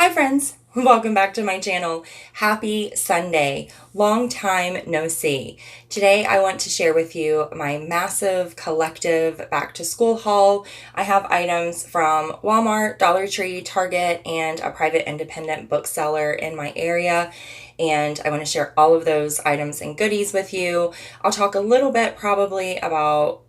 Hi friends, welcome back to my channel. Happy Sunday. Long time no see. Today I want to share with you my massive collective back to school haul. I have items from Walmart, Dollar Tree, Target, and a private independent bookseller in my area. And I want to share all of those items and goodies with you. I'll talk a little bit probably about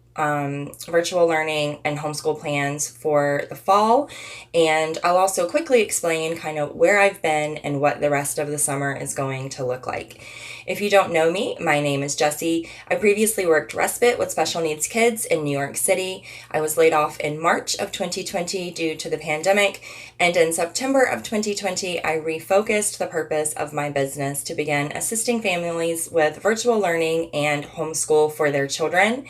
virtual learning and homeschool plans for the fall. And I'll also quickly explain kind of where I've been and what the rest of the summer is going to look like. If you don't know me, my name is Jessie. I previously worked respite with special needs kids in New York City. I was laid off in March of 2020 due to the pandemic. And in September of 2020, I refocused the purpose of my business to begin assisting families with virtual learning and homeschool for their children.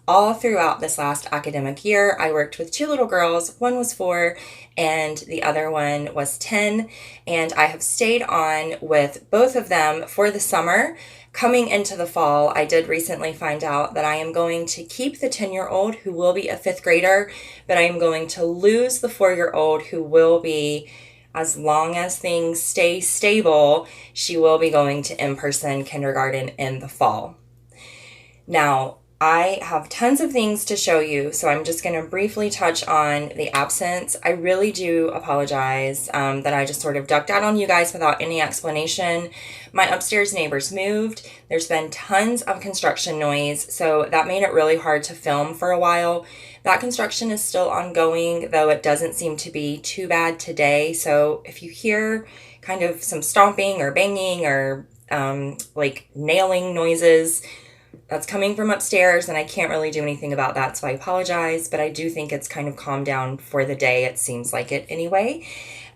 All throughout this last academic year, I worked with two little girls. One was 4 and the other one was 10. And I have stayed on with both of them for the summer. Coming into the fall, I did recently find out that I am going to keep the 10-year-old who will be a 5th grader, but I am going to lose the 4-year-old who will be, as long as things stay stable, she will be going to in-person kindergarten in the fall. Now, I have tons of things to show you, so I'm just going to briefly touch on the absence. I really do apologize that I just sort of ducked out on you guys without any explanation. My upstairs neighbors moved. There's been tons of construction noise, so that made it really hard to film for a while. That construction is still ongoing, though it doesn't seem to be too bad today. So if you hear kind of some stomping or banging or like nailing noises, that's coming from upstairs, and I can't really do anything about that, so I apologize, but I do think it's kind of calmed down for the day. It seems like it anyway.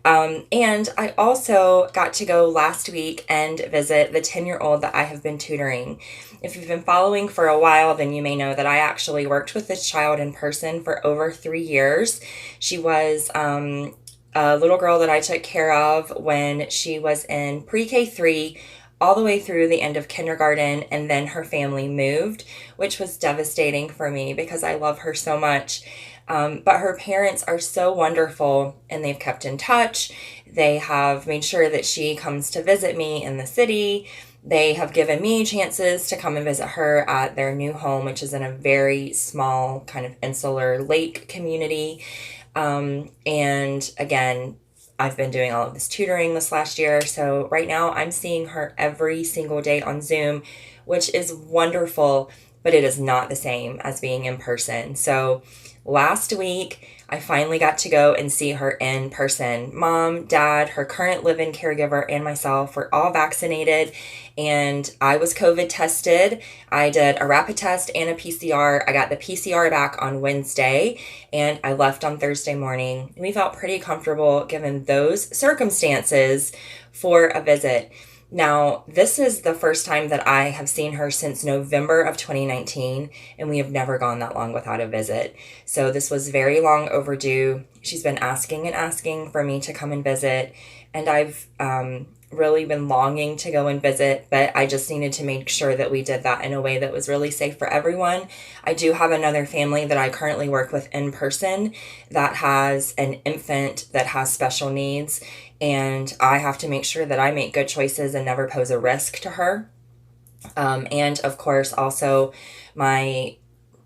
And I also got to go last week and visit the 10-year-old that I have been tutoring. If you've been following for a while, then you may know that I actually worked with this child in person for over 3 years. She was a little girl that I took care of when she was in pre-K 3, all the way through the end of kindergarten, and then her family moved, which was devastating for me because I love her so much. But her parents are so wonderful, and they've kept in touch. They have made sure that she comes to visit me in the city. They have given me chances to come and visit her at their new home, which is in a very small kind of insular lake community. And again, I've been doing all of this tutoring this last year, so right now I'm seeing her every single day on Zoom, which is wonderful, but it is not the same as being in person. So last week, I finally got to go and see her in person. Mom, Dad, her current live-in caregiver, and myself were all vaccinated, and I was COVID tested. I did a rapid test and a PCR. I got the PCR back on Wednesday, and I left on Thursday morning. We felt pretty comfortable given those circumstances for a visit. Now, this is the first time that I have seen her since November of 2019, and we have never gone that long without a visit. So this was very long overdue. She's been asking and asking for me to come and visit, and I've really been longing to go and visit, but I just needed to make sure that we did that in a way that was really safe for everyone. I do have another family that I currently work with in person that has an infant that has special needs, and I have to make sure that I make good choices and never pose a risk to her. And of course, also my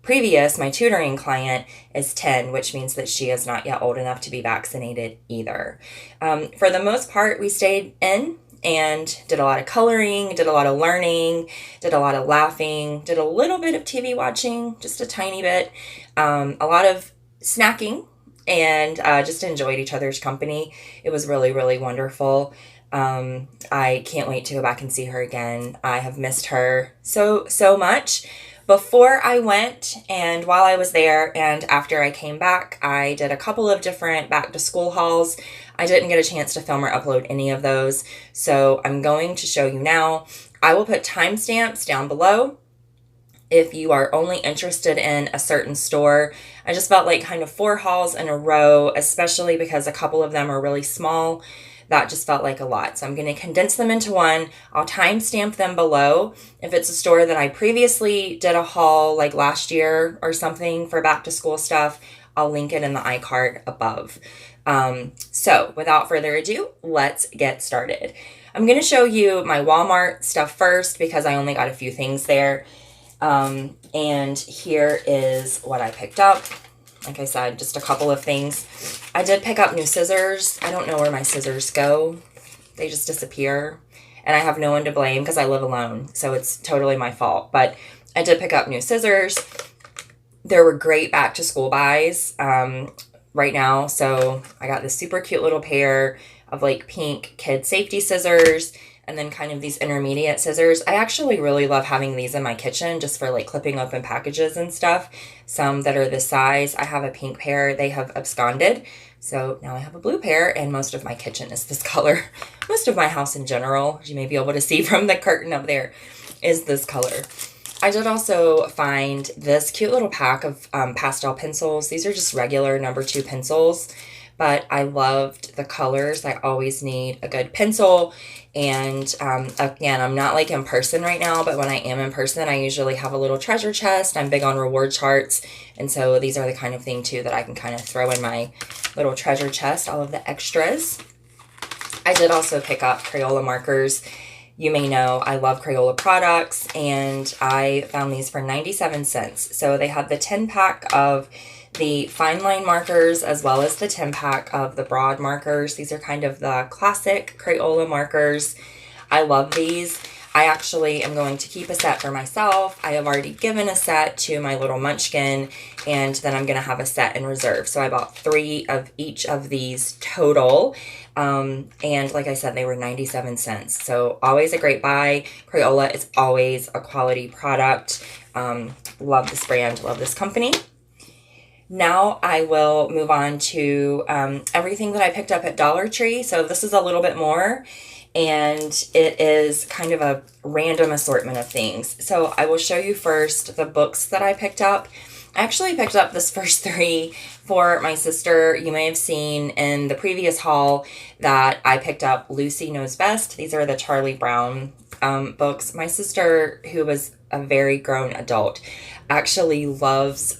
tutoring client is 10, which means that she is not yet old enough to be vaccinated either. For the most part, we stayed in and did a lot of coloring, did a lot of learning, did a lot of laughing, did a little bit of TV watching, just a tiny bit, a lot of snacking, and just enjoyed each other's company. It was really, really wonderful. I can't wait to go back and see her again. I have missed her so, so much. Before I went and while I was there and after I came back, I did a couple of different back to school hauls. I didn't get a chance to film or upload any of those, so I'm going to show you now. I will put timestamps down below if you are only interested in a certain store. I just felt like kind of 4 hauls in a row, especially because a couple of them are really small. That just felt like a lot. So I'm going to condense them into one. I'll timestamp them below. If it's a store that I previously did a haul like last year or something for back to school stuff, I'll link it in the iCard above. So without further ado, let's get started. I'm going to show you my Walmart stuff first because I only got a few things there. And here is what I picked up. Like I said, just a couple of things. I did pick up new scissors. I don't know where my scissors go. They just disappear. And I have no one to blame because I live alone. So it's totally my fault. But I did pick up new scissors. There were great back to school buys right now. So I got this super cute little pair of like pink kid safety scissors. And then kind of these intermediate scissors. I actually really love having these in my kitchen just for like clipping open packages and stuff. Some that are this size. I have a pink pair. They have absconded. So now I have a blue pair and most of my kitchen is this color. Most of my house in general, as you may be able to see from the curtain up there, is this color. I did also find this cute little pack of pastel pencils. These are just regular number 2 pencils. But I loved the colors. I always need a good pencil. And again, I'm not like in person right now, but when I am in person, I usually have a little treasure chest. I'm big on reward charts. And so these are the kind of thing too that I can kind of throw in my little treasure chest, all of the extras. I did also pick up Crayola markers. You may know I love Crayola products, and I found these for 97 cents. So they had the 10-pack of the fine line markers as well as the 10-pack of the broad markers. These are kind of the classic Crayola markers. I love these. I actually am going to keep a set for myself. I have already given a set to my little munchkin, and then I'm going to have a set in reserve. So I bought 3 of each of these total. And like I said, they were 97 cents. So always a great buy. Crayola is always a quality product. Love this brand, love this company. Now I will move on to everything that I picked up at Dollar Tree. So this is a little bit more, and it is kind of a random assortment of things. So I will show you first the books that I picked up. I actually picked up this first 3 for my sister. You may have seen in the previous haul that I picked up Lucy Knows Best. These are the Charlie Brown books. My sister, who was a very grown adult, actually loves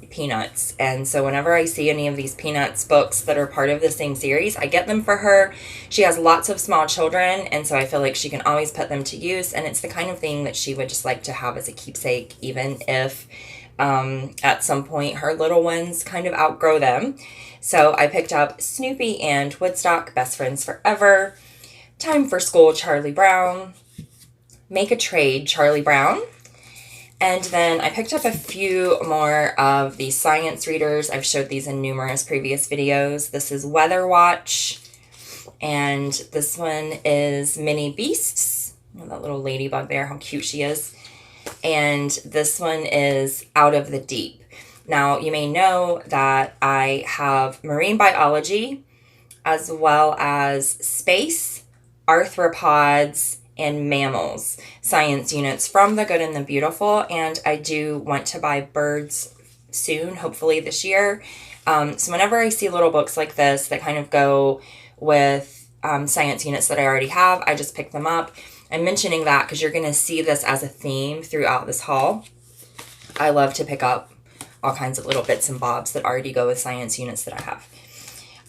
Peanuts. And so whenever I see any of these Peanuts books that are part of the same series, I get them for her. She has lots of small children, and so I feel like she can always put them to use. And it's the kind of thing that she would just like to have as a keepsake, even if at some point her little ones kind of outgrow them. So I picked up Snoopy and Woodstock, Best Friends Forever, Time for School, Charlie Brown, Make a Trade, Charlie Brown. And then I picked up a few more of the science readers. I've showed these in numerous previous videos. This is Weather Watch, and this one is Mini Beasts. Oh, that little ladybug there, how cute she is. And this one is Out of the Deep. Now, you may know that I have marine biology as well as space, arthropods, and mammals science units from The Good and the Beautiful. And I do want to buy birds soon, hopefully this year. So whenever I see little books like this that kind of go with science units that I already have, I just pick them up. I'm mentioning that because you're going to see this as a theme throughout this haul. I love to pick up all kinds of little bits and bobs that already go with science units that I have.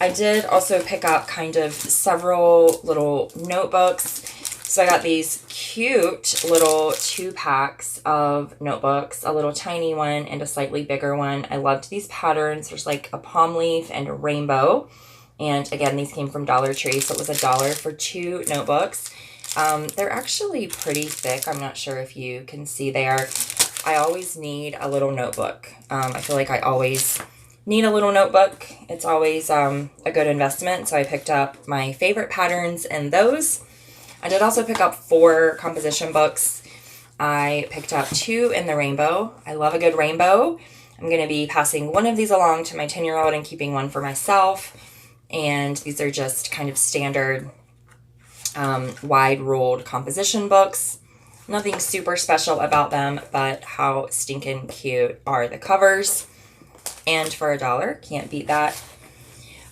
I did also pick up kind of several little notebooks. So I got these cute little 2-packs of notebooks, a little tiny one and a slightly bigger one. I loved these patterns. There's like a palm leaf and a rainbow. And again, these came from Dollar Tree, so it was $1 for 2 notebooks. They're actually pretty thick. I'm not sure if you can see there. I always need a little notebook. I feel like I always need a little notebook. It's always a good investment. So I picked up my favorite patterns in those. I did also pick up 4 composition books. I picked up 2 in the rainbow. I love a good rainbow. I'm going to be passing one of these along to my 10-year-old and keeping one for myself. And these are just kind of standard wide-ruled composition books. Nothing super special about them, but how stinking cute are the covers. And for $1, can't beat that.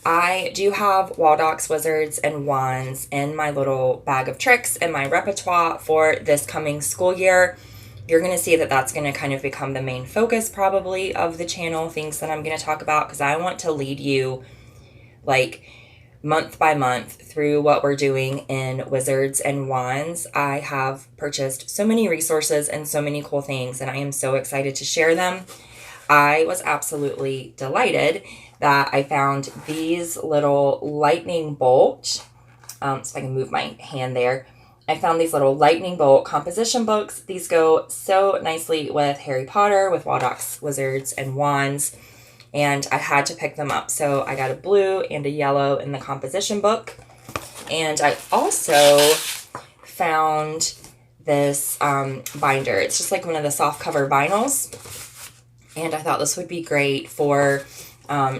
I do have Waldock's Wizards and Wands in my little bag of tricks in my repertoire for this coming school year. You're going to see that that's going to kind of become the main focus probably of the channel, things that I'm going to talk about, because I want to lead you like month by month through what we're doing in Wizards and Wands. I have purchased so many resources and so many cool things, and I am so excited to share them. I was absolutely delighted that I found these little lightning bolt, so if I can move my hand there. I found these little lightning bolt composition books. These go so nicely with Harry Potter, with Waldorf's Wizards and Wands, and I had to pick them up. So I got a blue and a yellow in the composition book, and I also found this binder. It's just like one of the soft cover vinyls, and I thought this would be great for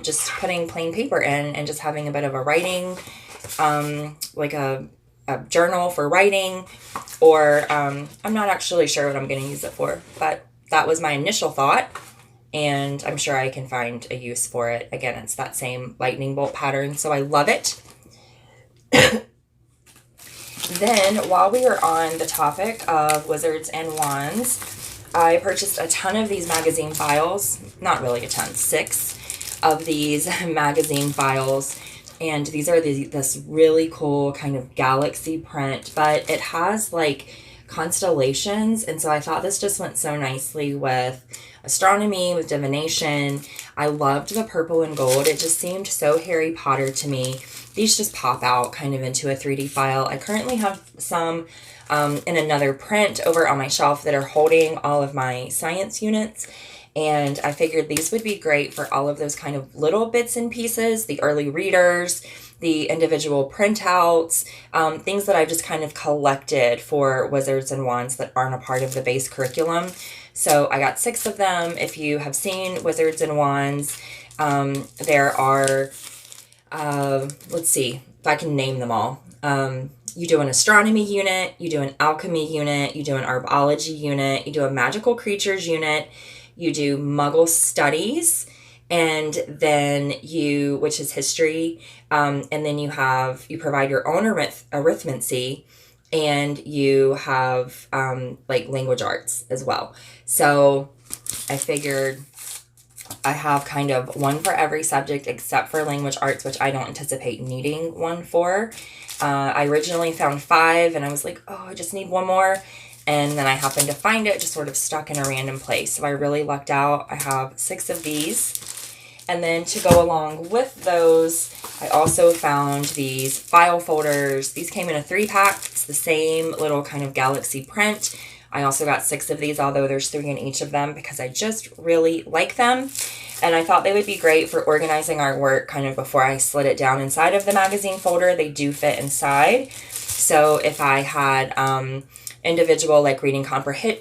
just putting plain paper in and just having a bit of a writing, like a journal for writing, or I'm not actually sure what I'm going to use it for, but that was my initial thought, and I'm sure I can find a use for it. Again, it's that same lightning bolt pattern, so I love it. Then, while we were on the topic of Wizards and Wands, I purchased a ton of these magazine files. Not really a ton, 6 of these magazine files. And these are this really cool kind of galaxy print, but it has like constellations. And so I thought this just went so nicely with astronomy, with divination. I loved the purple and gold. It just seemed so Harry Potter to me. These just pop out kind of into a 3D file. I currently have some in another print over on my shelf that are holding all of my science units. And I figured these would be great for all of those kind of little bits and pieces, the early readers, the individual printouts, things that I've just kind of collected for Wizards and Wands that aren't a part of the base curriculum. So I got 6 of them. If you have seen Wizards and Wands, there are, let's see if I can name them all. You do an astronomy unit, you do an alchemy unit, you do an herbology unit, you do a magical creatures unit, you do Muggle studies, and then which is history, and then you provide your own arithmancy, and you have like language arts as well. So I figured I have kind of one for every subject except for language arts, which I don't anticipate needing one for. I originally found 5, and I was like, oh, I just need one more. And then I happened to find it just sort of stuck in a random place. So I really lucked out. I have 6 of these. And then to go along with those, I also found these file folders. These came in a 3-pack. It's the same little kind of galaxy print. I also got 6 of these, although there's 3 in each of them, because I just really like them. And I thought they would be great for organizing our work kind of before I slid it down inside of the magazine folder. They do fit inside. So if I had individual like reading comprehension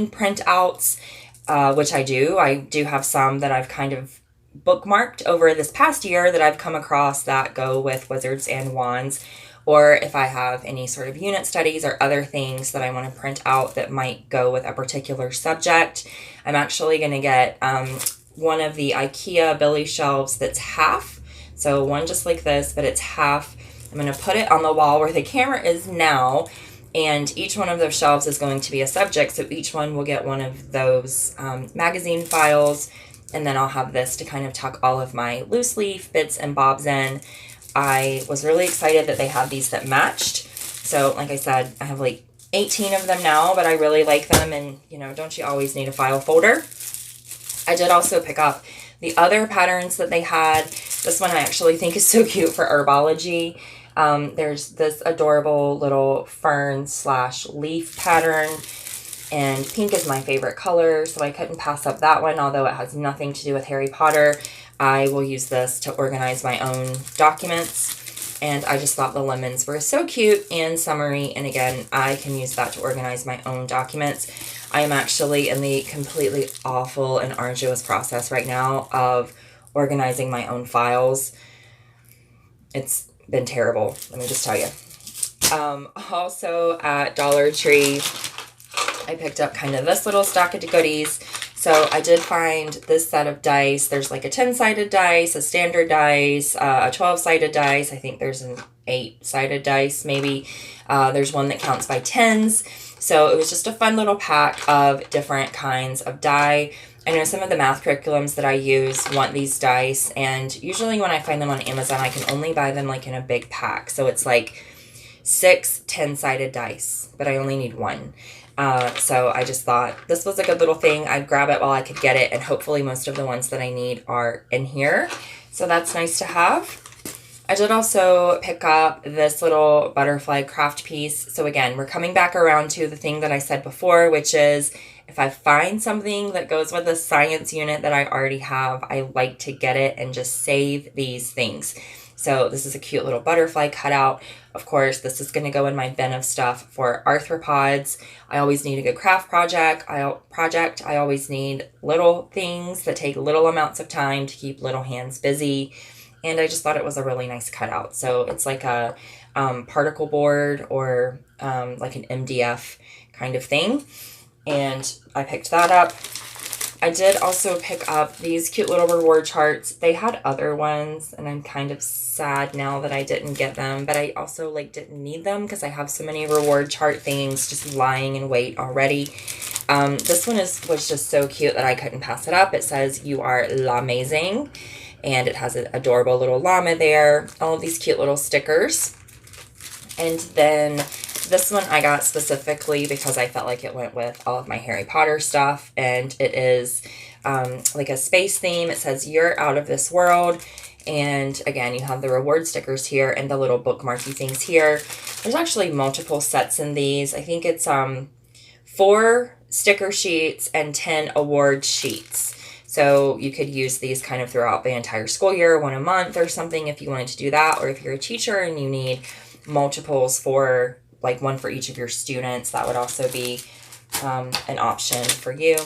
printouts, which I do have some that I've kind of bookmarked over this past year that I've come across that go with Wizards and Wands, or if I have any sort of unit studies or other things that I want to print out that might go with a particular subject. I'm actually going to get one of the IKEA Billy shelves that's half, so one just like this, but it's half. I'm going to put it on the wall where the camera is now, and each one of those shelves is going to be a subject, so each one will get one of those magazine files, and then I'll have this to kind of tuck all of my loose leaf bits and bobs in. I was really excited that they had these that matched. So like I said, I have like 18 of them now, but I really like them, and don't you always need a file folder? I did also pick up the other patterns that they had. This one I actually think is so cute for herbology. There's this adorable little fern/leaf pattern, and pink is my favorite color, so I couldn't pass up that one, although it has nothing to do with Harry Potter. I will use this to organize my own documents, and I just thought the lemons were so cute and summery, and again, I can use that to organize my own documents. I am actually in the completely awful and arduous process right now of organizing my own files. It's been terrible, let me just tell you. Also at Dollar Tree, I picked up kind of this little stack of goodies. So I did find this set of dice. There's like a 10-sided dice, a standard dice, a 12-sided dice. I think there's an 8-sided dice maybe. There's one that counts by tens. So it was just a fun little pack of different kinds of die. I know some of the math curriculums that I use want these dice, and usually when I find them on Amazon, I can only buy them like in a big pack. So it's like 6 10-sided dice, but I only need one. So I just thought this was a good little thing. I'd grab it while I could get it, and hopefully most of the ones that I need are in here. So that's nice to have. I did also pick up this little butterfly craft piece. So again, we're coming back around to the thing that I said before, which is if I find something that goes with a science unit that I already have, I like to get it and just save these things. So this is a cute little butterfly cutout. Of course, this is going to go in my bin of stuff for arthropods. I always need a good craft project. I always need little things that take little amounts of time to keep little hands busy. And I just thought it was a really nice cutout. So it's like a particle board or like an MDF kind of thing. And I picked that up. I did also pick up these cute little reward charts. They had other ones, and I'm kind of sad now that I didn't get them, but I also didn't need them because I have so many reward chart things just lying in wait already. This one was just so cute that I couldn't pass it up. It says, "You are l'amazing," and it has an adorable little llama there. All of these cute little stickers. And then this one I got specifically because I felt like it went with all of my Harry Potter stuff. And it is like a space theme. It says, "You're out of this world." And again, you have the reward stickers here and the little bookmarky things here. There's actually multiple sets in these. I think it's 4 sticker sheets and 10 award sheets. So you could use these kind of throughout the entire school year, one a month or something if you wanted to do that. Or if you're a teacher and you need multiples for one for each of your students, that would also be an option for you.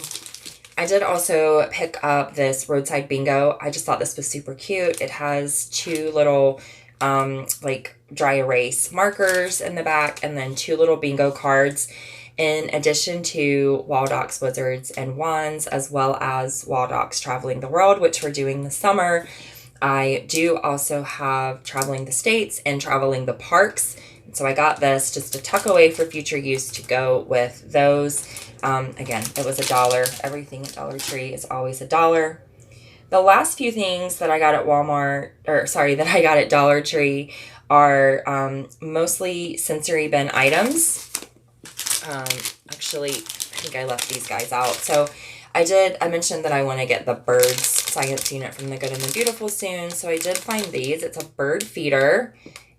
I did also pick up this roadside bingo. I just thought this was super cute. It has 2 little dry erase markers in the back and then 2 little bingo cards, in addition to Waldock's Wizards and Wands, as well as Waldock's Traveling the World, which we're doing this summer. I do also have Traveling the States and Traveling the Parks. So I got this just to tuck away for future use to go with those. Again, it was $1. Everything at Dollar Tree is always $1. The last few things that I got at that I got at Dollar Tree are mostly sensory bin items. Actually, I think I left these guys out. So I mentioned that I want to get the birds science unit from The Good and the Beautiful soon. So I did find these. It's a bird feeder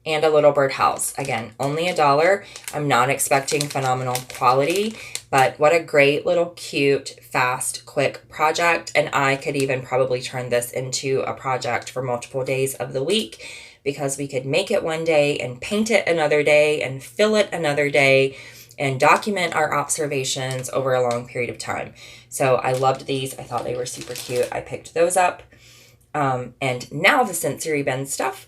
and a little bird house. Again, only $1. I'm not expecting phenomenal quality, but what a great little cute, fast, quick project. And I could even probably turn this into a project for multiple days of the week, because we could make it one day and paint it another day and fill it another day and document our observations over a long period of time. So I loved these. I thought they were super cute. I picked those up. And now the sensory bin stuff.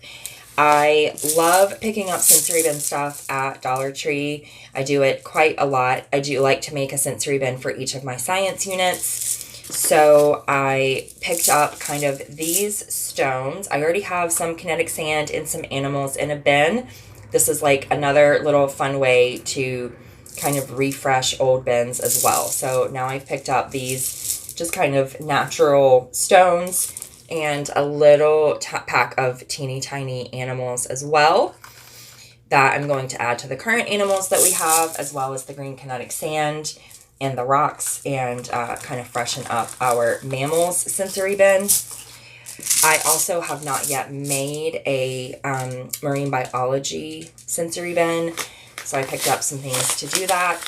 I love picking up sensory bin stuff at Dollar Tree. I do it quite a lot. I do like to make a sensory bin for each of my science units. So I picked up kind of these stones. I already have some kinetic sand and some animals in a bin. This is another little fun way to kind of refresh old bins as well. So now I've picked up these just kind of natural stones and a little pack of teeny tiny animals as well that I'm going to add to the current animals that we have, as well as the green kinetic sand and the rocks, and kind of freshen up our mammals sensory bin. I also have not yet made a marine biology sensory bin, so I picked up some things to do that.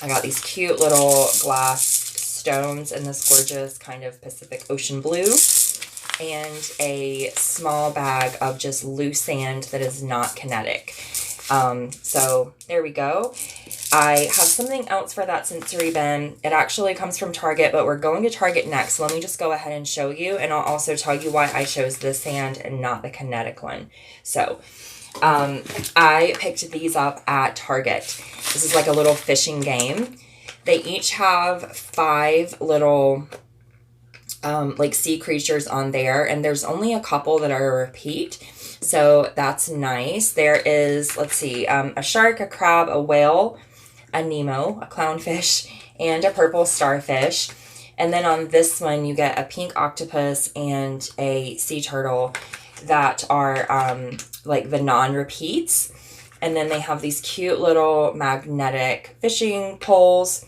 I got these cute little glass stones in this gorgeous kind of Pacific Ocean blue, and a small bag of just loose sand that is not kinetic. So there we go. I have something else for that sensory bin. It actually comes from Target, but we're going to Target next. So let me just go ahead and show you, and I'll also tell you why I chose the sand and not the kinetic one. So I picked these up at Target. This is like a little fishing game. They each have 5 little sea creatures on there, and there's only a couple that are a repeat, so that's nice. There is, let's see, a shark, a crab, a whale, a Nemo, a clownfish, and a purple starfish. And then on this one, you get a pink octopus and a sea turtle that are like the non-repeats. And then they have these cute little magnetic fishing poles.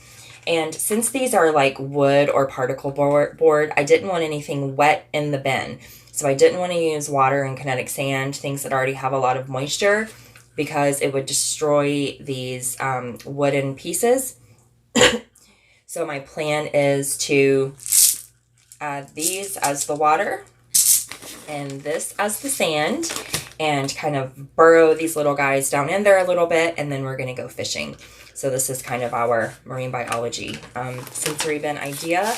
And since these are like wood or particle board, I didn't want anything wet in the bin. So I didn't want to use water and kinetic sand, things that already have a lot of moisture, because it would destroy these wooden pieces. So my plan is to add these as the water and this as the sand, and kind of burrow these little guys down in there a little bit, and then we're going to go fishing. So this is kind of our marine biology sensory bin idea.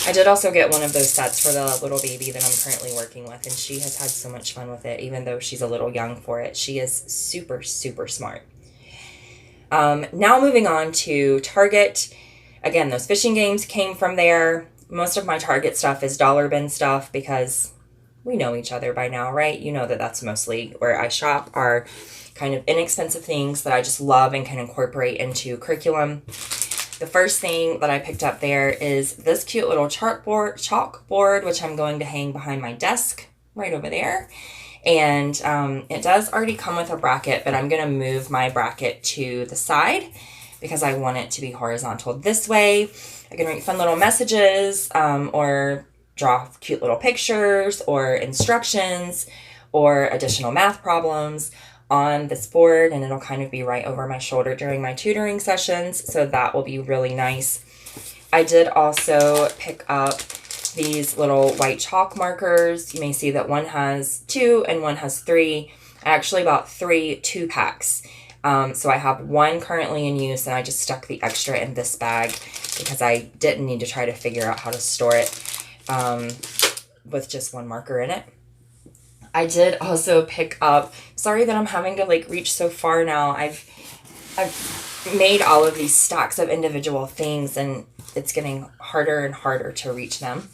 I did also get one of those sets for the little baby that I'm currently working with, and she has had so much fun with it, even though she's a little young for it. She is super, super smart. Now moving on to Target. Again, those fishing games came from there. Most of my Target stuff is dollar bin stuff because we know each other by now, right? You know that that's mostly where I shop, are kind of inexpensive things that I just love and can incorporate into curriculum. The first thing that I picked up there is this cute little chalkboard, which I'm going to hang behind my desk right over there. And it does already come with a bracket, but I'm going to move my bracket to the side because I want it to be horizontal this way. I can write fun little messages or draw cute little pictures or instructions or additional math problems on this board, and it'll kind of be right over my shoulder during my tutoring sessions, so that will be really nice. I did also pick up these little white chalk markers. You may see that one has 2 and one has 3. I actually bought 3 2-packs. So I have one currently in use, and I just stuck the extra in this bag because I didn't need to try to figure out how to store it with just one marker in it. I did also pick up, sorry that I'm having to like reach so far now. I've made all of these stacks of individual things, and it's getting harder and harder to reach them.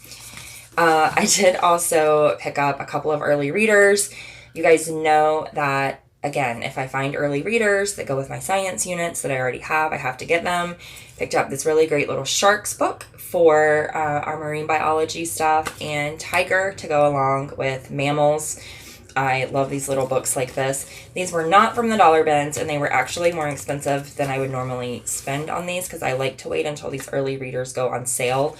I did also pick up a couple of early readers. You guys know that, again, if I find early readers that go with my science units that I already have, I have to get them. Picked up this really great little sharks book for our marine biology stuff, and tiger to go along with mammals. I love these little books like this. These were not from the dollar bins, and they were actually more expensive than I would normally spend on these because I like to wait until these early readers go on sale.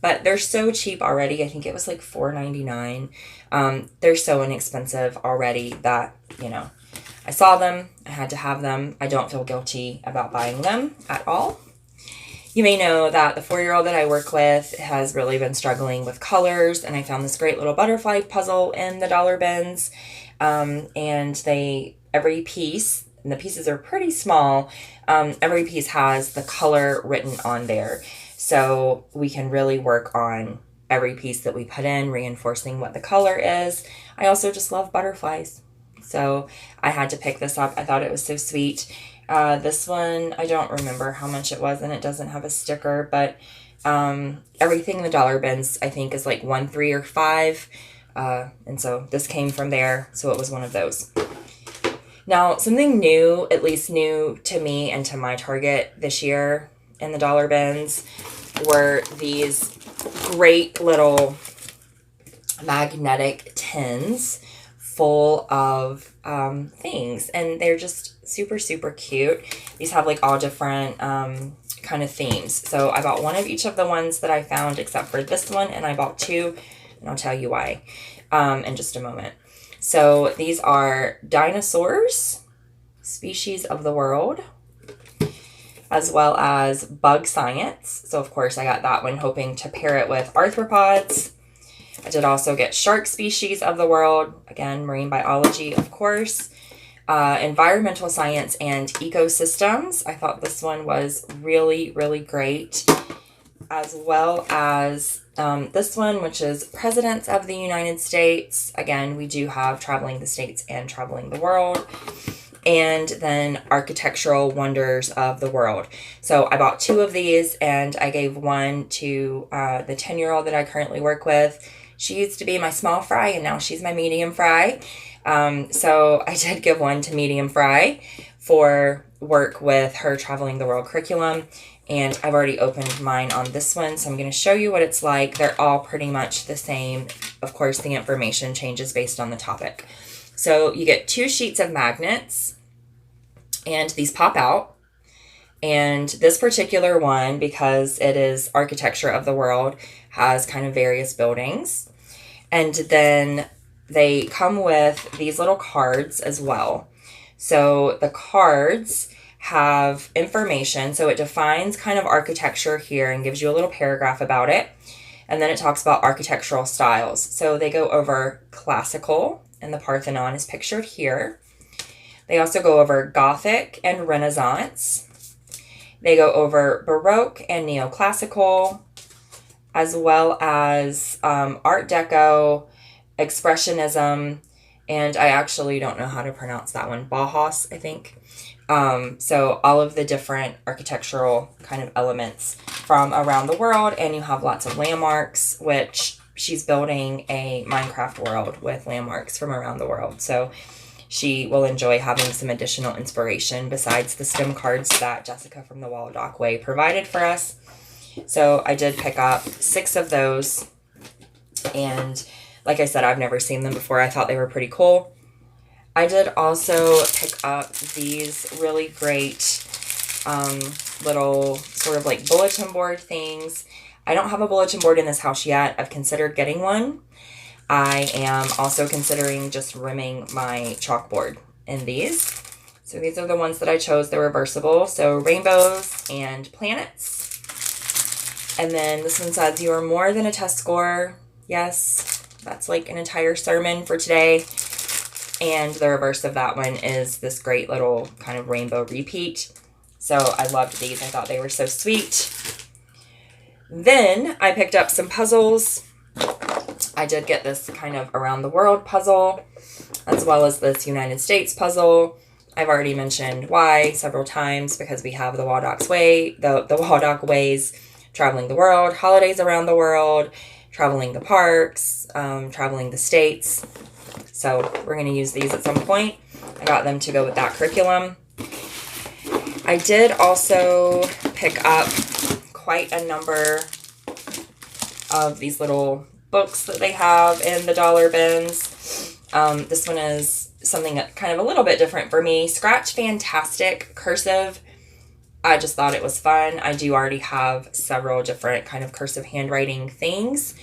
But they're so cheap already. I think it was like $4.99. They're so inexpensive already that, you know, I saw them. I had to have them. I don't feel guilty about buying them at all. You may know that the 4-year-old that I work with has really been struggling with colors, and I found this great little butterfly puzzle in the dollar bins. And every piece, and the pieces are pretty small, every piece has the color written on there. So we can really work on every piece that we put in, reinforcing what the color is. I also just love butterflies. So I had to pick this up. I thought it was so sweet. This one, I don't remember how much it was, and it doesn't have a sticker, but everything in the dollar bins, I think, is like 1, 3, or 5. And so this came from there, so it was one of those. Now, something new, at least new to me and to my Target this year in the dollar bins, were these great little magnetic tins full of things, and they're just super, super cute. These have like all different kind of themes. So I bought one of each of the ones that I found except for this one, and I bought 2, and I'll tell you why in just a moment. So these are dinosaurs, species of the world, as well as bug science. So of course I got that one, hoping to pair it with arthropods. I did also get shark species of the world, again, marine biology, of course, environmental science and ecosystems. I thought this one was really, really great, as well as this one, which is Presidents of the United States. Again, we do have Traveling the States and Traveling the World. And then Architectural Wonders of the World. So I bought 2 of these, and I gave one to the 10-year-old that I currently work with. She used to be my small fry, and now she's my medium fry. So I did give one to medium fry for work with her Traveling the World curriculum, and I've already opened mine on this one, so I'm going to show you what it's like. They're all pretty much the same. Of course, the information changes based on the topic. So you get 2 sheets of magnets, and these pop out. And this particular one, because it is Architecture of the World, has kind of various buildings. And then they come with these little cards as well. So the cards have information. So it defines kind of architecture here and gives you a little paragraph about it. And then it talks about architectural styles. So they go over classical, and the Parthenon is pictured here. They also go over Gothic and Renaissance. They go over Baroque and Neoclassical, as well as Art Deco, Expressionism, and I actually don't know how to pronounce that one, Bauhaus, I think. So all of the different architectural kind of elements from around the world, and you have lots of landmarks, which she's building a Minecraft world with landmarks from around the world. So she will enjoy having some additional inspiration besides the stem cards that Jessica from the Wal-Mart Way provided for us. So I did pick up 6 of those, and like I said, I've never seen them before. I thought they were pretty cool. I did also pick up these really great little sort of like bulletin board things. I don't have a bulletin board in this house yet. I've considered getting one. I am also considering just rimming my chalkboard in these. So these are the ones that I chose. They're reversible. So rainbows and planets. And then this one says, you are more than a test score. Yes, that's like an entire sermon for today. And the reverse of that one is this great little kind of rainbow repeat. So I loved these. I thought they were so sweet. Then I picked up some puzzles. I did get this kind of around the world puzzle, as well as this United States puzzle. I've already mentioned why several times, because we have the Wal-Mart Way, the Wal-Mart Ways, traveling the world, holidays around the world, traveling the parks, traveling the states. So we're going to use these at some point. I got them to go with that curriculum. I did also pick up quite a number of these little books that they have in the dollar bins. This one is something that kind of a little bit different for me. Scratch Fantastic Cursive. I just thought it was fun. I do already have several different kind of cursive handwriting things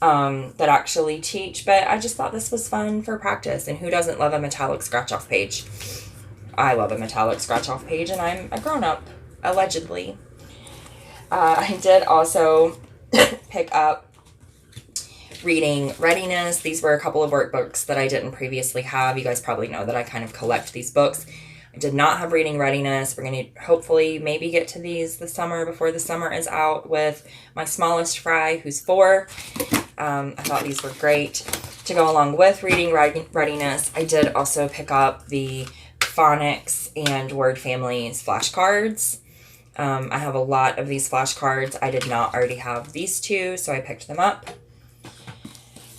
that actually teach, but I just thought this was fun for practice. And who doesn't love a metallic scratch-off page? I love a metallic scratch-off page, and I'm a grown-up, allegedly. I did also pick up Reading Readiness. These were a couple of workbooks that I didn't previously have. You guys probably know that I kind of collect these books. I did not have Reading Readiness. We're going to hopefully maybe get to these this summer before the summer is out with my smallest Fry, who's 4. I thought these were great to go along with Reading Readiness. I did also pick up the Phonics and Word Families flashcards. I have a lot of these flashcards. I did not already have these 2, so I picked them up.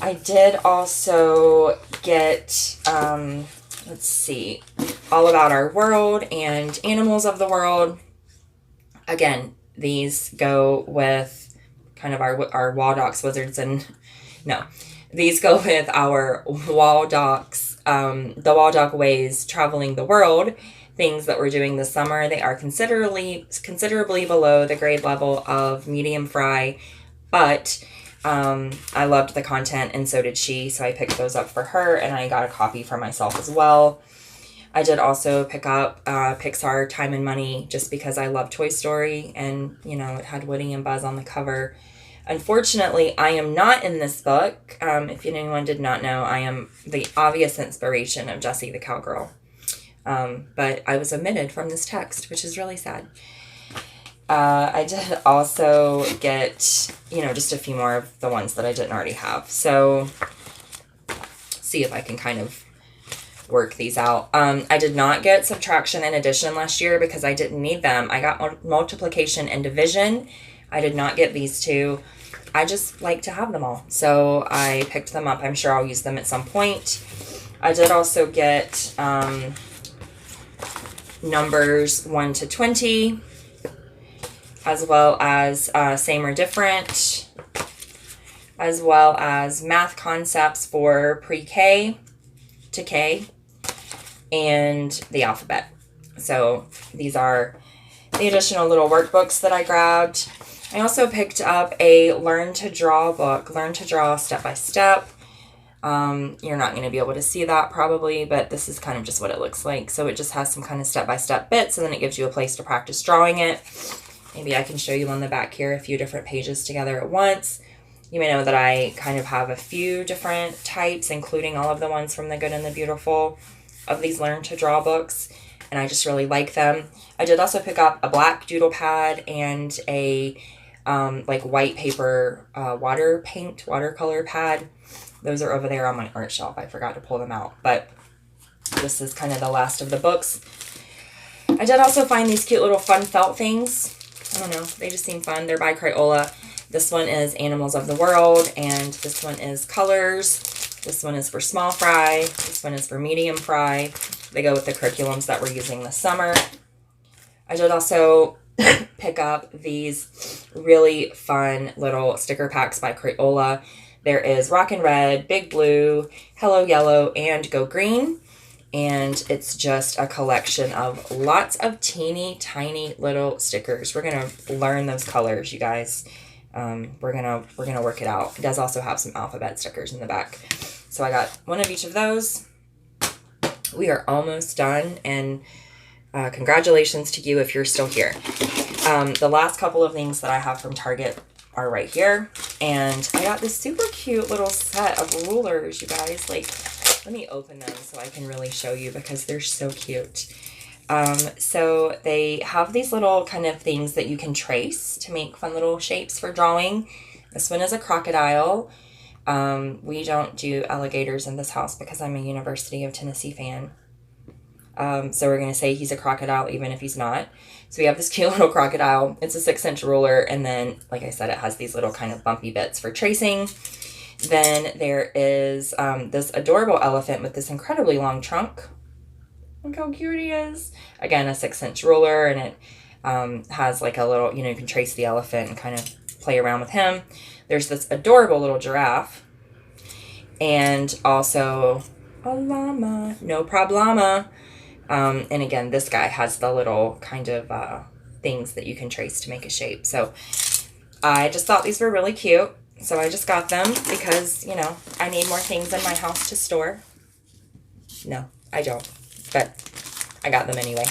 I did also get, let's see, All About Our World and Animals of the World. Again, these go with kind of our Wal-Docs Wizards and, no, these go with our Wal-Docs, the Wal-Doc Ways Traveling the World things that we're doing this summer. They are considerably below the grade level of medium Fry, but I loved the content and so did she, so I picked those up for her and I got a copy for myself as well. I did also pick up Pixar Time and Money just because I love Toy Story and, you know, it had Woody and Buzz on the cover. Unfortunately, I am not in this book. If anyone did not know, I am the obvious inspiration of Jessie the Cowgirl. But I was omitted from this text, which is really sad. I did also get, you know, just a few more of the ones that I didn't already have. So, see if I can kind of work these out. I did not get subtraction and addition last year because I didn't need them. I got multiplication and division. I did not get these 2. I just like to have them all. So I picked them up. I'm sure I'll use them at some point. I did also get numbers 1 to 20, as well as same or different, as well as math concepts for pre-K to K, and the alphabet. So these are the additional little workbooks that I grabbed. I also picked up a Learn to Draw book, Learn to Draw Step by Step. You're not going to be able to see that probably, but this is kind of just what it looks like. So it just has some kind of step-by-step bits, and then it gives you a place to practice drawing it. Maybe I can show you on the back here a few different pages together at once. You may know that I kind of have a few different types, including all of the ones from The Good and the Beautiful, of these Learn to Draw books, and I just really like them. I did also pick up a black doodle pad and a like white paper watercolor pad. Those are over there on my art shelf. I forgot to pull them out, but this is kind of the last of the books. I did also find these cute little fun felt things. I don't know, they just seem fun. They're by Crayola. This one is Animals of the World, and this one is Colors. This one is for small fry. This one is for medium fry. They go with the curriculums that we're using this summer. I did also pick up these really fun little sticker packs by Crayola. There is Rockin' Red, Big Blue, Hello Yellow, and Go Green. And it's just a collection of lots of teeny tiny little stickers. We're going to learn those colors, you guys. We're gonna work it out. It does also have some alphabet stickers in the back. So I got one of each of those. We are almost done, and congratulations to you if you're still here. The last couple of things that I have from Target are right here. And I got this super cute little set of rulers, you guys. Like, let me open them so I can really show you because they're so cute. So they have these little kind of things that you can trace to make fun little shapes for drawing. This one is a crocodile. We don't do alligators in this house because I'm a University of Tennessee fan. So we're going to say he's a crocodile even if he's not. So we have this cute little crocodile. It's a 6-inch ruler. And then, like I said, it has these little kind of bumpy bits for tracing. Then there is this adorable elephant with this incredibly long trunk. Look how cute he is. Again, a 6-inch ruler, and it has like a little, you can trace the elephant and kind of play around with him. There's this adorable little giraffe. And also a llama. No problema. And again, this guy has the little kind of things that you can trace to make a shape. So I just thought these were really cute. So I just got them because, I need more things in my house to store. No, I don't. But I got them anyway.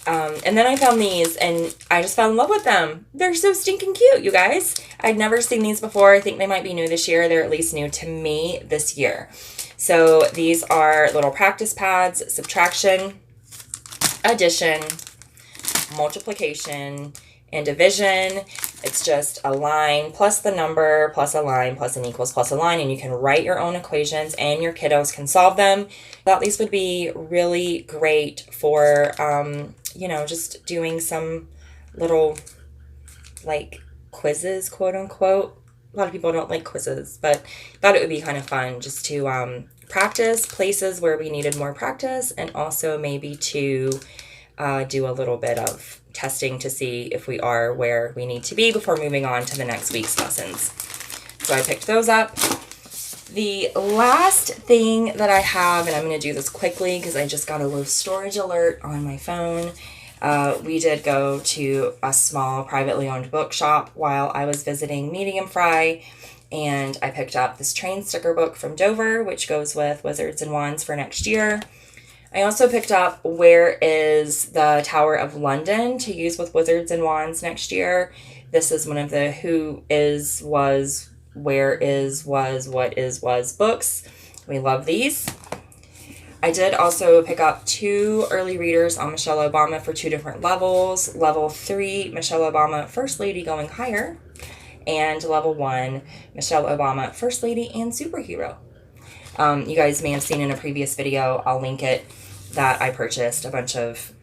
And then I found these, and I just fell in love with them. They're so stinking cute, you guys. I'd never seen these before. I think they might be new this year. They're at least new to me this year. So these are little practice pads, subtraction, addition, multiplication, and division. It's just a line plus the number plus a line plus an equals plus a line, and you can write your own equations and your kiddos can solve them. I thought these would be really great for, just doing some little, like, quizzes, quote unquote. A lot of people don't like quizzes, but I thought it would be kind of fun just to practice places where we needed more practice, and also maybe to do a little bit of testing to see if we are where we need to be before moving on to the next week's lessons. So I picked those up. The last thing that I have, and I'm going to do this quickly because I just got a low storage alert on my phone. We did go to a small privately owned bookshop while I was visiting Medium Fry, and I picked up this train sticker book from Dover, which goes with Wizards and Wands for next year. I also picked up Where is the Tower of London to use with Wizards and Wands next year. This is one of the Who Is, Was, Where Is, Was, What Is, Was books. We love these. I did also pick up 2 early readers on Michelle Obama for 2 different levels. Level 3, Michelle Obama, First Lady Going Higher. And level 1, Michelle Obama, First Lady and Superhero. You guys may have seen in a previous video, I'll link it, that I purchased a bunch of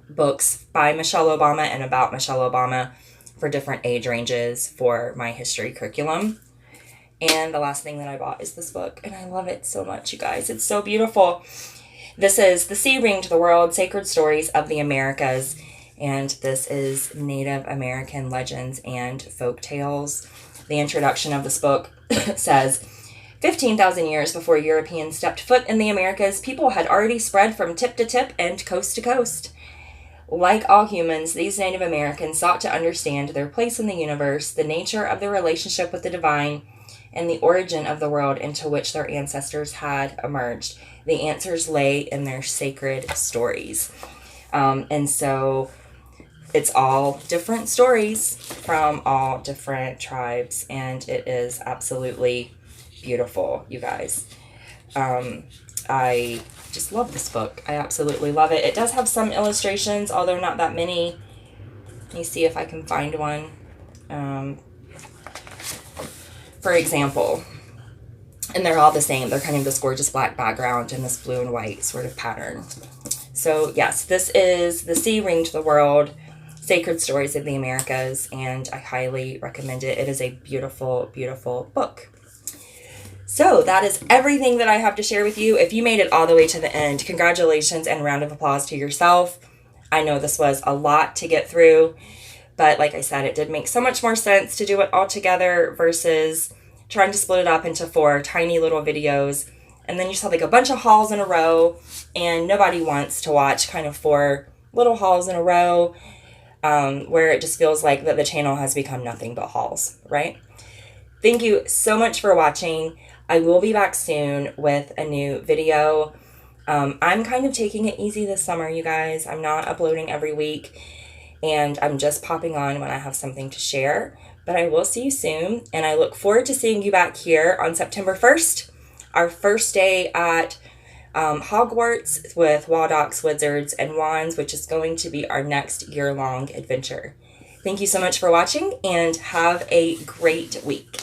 books by Michelle Obama and about Michelle Obama for different age ranges for my history curriculum. And the last thing that I bought is this book, and I love it so much, you guys. It's so beautiful. This is The Sea Ringed the World, Sacred Stories of the Americas. And this is Native American Legends and Folk Tales. The introduction of this book says, 15,000 years before Europeans stepped foot in the Americas, people had already spread from tip to tip and coast to coast. Like all humans, these Native Americans sought to understand their place in the universe, the nature of their relationship with the divine, and the origin of the world into which their ancestors had emerged. The answers lay in their sacred stories. And so it's all different stories from all different tribes, and it is absolutely beautiful, you guys. I just love this book. I absolutely love it. It does have some illustrations, although not that many. Let me see if I can find one. For example, and they're all the same. They're kind of this gorgeous black background and this blue and white sort of pattern. So yes, this is The Sea Ringed the World, Sacred Stories of the Americas, and I highly recommend it. It is a beautiful, beautiful book. So that is everything that I have to share with you. If you made it all the way to the end, congratulations and round of applause to yourself. I know this was a lot to get through, but like I said, it did make so much more sense to do it all together versus trying to split it up into 4 tiny little videos. And then you just have like a bunch of hauls in a row, and nobody wants to watch kind of 4 little hauls in a row where it just feels like that the channel has become nothing but hauls, right? Thank you so much for watching. I will be back soon with a new video. I'm kind of taking it easy this summer, you guys. I'm not uploading every week, and I'm just popping on when I have something to share. But I will see you soon, and I look forward to seeing you back here on September 1st, our first day at Hogwarts with Waldock's Wizards and Wands, which is going to be our next year-long adventure. Thank you so much for watching, and have a great week.